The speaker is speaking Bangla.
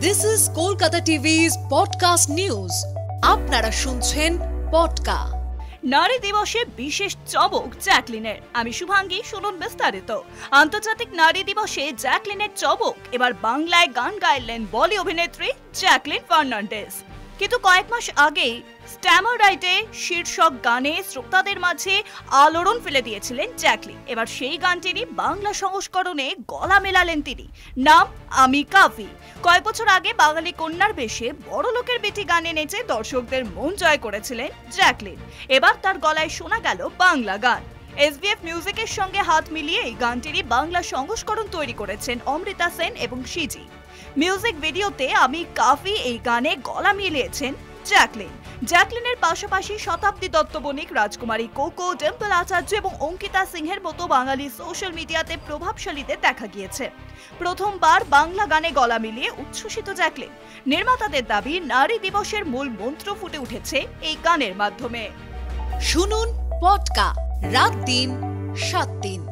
This is Kolkata TV's podcast news. আপনারা শুনছেন পডকা। নারী দিবসে বিশেষ চমক জ্যাকলিনের। আমি শুভাঙ্গী, শুনুন বিস্তারিত। আন্তর্জাতিক নারী দিবসে জ্যাকলিনের চমক। এবার বাংলায় গান গাইলেন বলি অভিনেত্রী জ্যাকলিন ফার্নান্ডেজ। কিন্তু কয়েক মাস আগেই স্ট্যামার রাইটে শীর্ষক গানে শ্রোতাদের মাঝে আলোড়ন ফেলে দিয়েছিলেন জ্যাকলিন। এবার সেই গানটিরই বাংলা সংস্করণে গলা মেলালেন তিনি। নাম আমি কাফি। কয়েক বছর আগে বাঙালি কন্যার বেশে বড় লোকের বেটি গানে নেচে দর্শকদের মন জয় করেছিলেন জ্যাকলিন। এবার তার গলায় শোনা গেল বাংলা গান। এসবিএফ মিউজিকের সঙ্গে হাত মিলিয়ে এই গানটিরই বাংলা সংস্করণ তৈরি করেছেন অমৃতা সেন এবং সিজি। মিউজিক ভিডিওতে আমি কাফি এই গানে গলা মিলিয়েছেন জ্যাকলিন। জ্যাকলিনের পাশাপাশি শতাব্দী দত্ত বণিক, রাজকুমারী কোকো, ডিম্পল আচার্য এবং অঙ্কিতা সিংহের মতো বাঙালি সোশ্যাল মিডিয়াতে প্রভাবশালীদের দেখা গিয়েছে। প্রথমবার বাংলা গানে গলা মিলিয়ে উচ্ছ্বসিত জ্যাকলিন। নির্মাতাদের দাবি, নারী দিবসের মূল মন্ত্র ফুটে উঠেছে এই গানের মাধ্যমে। শুনুন পডকা রাত দিন ৭ দিন।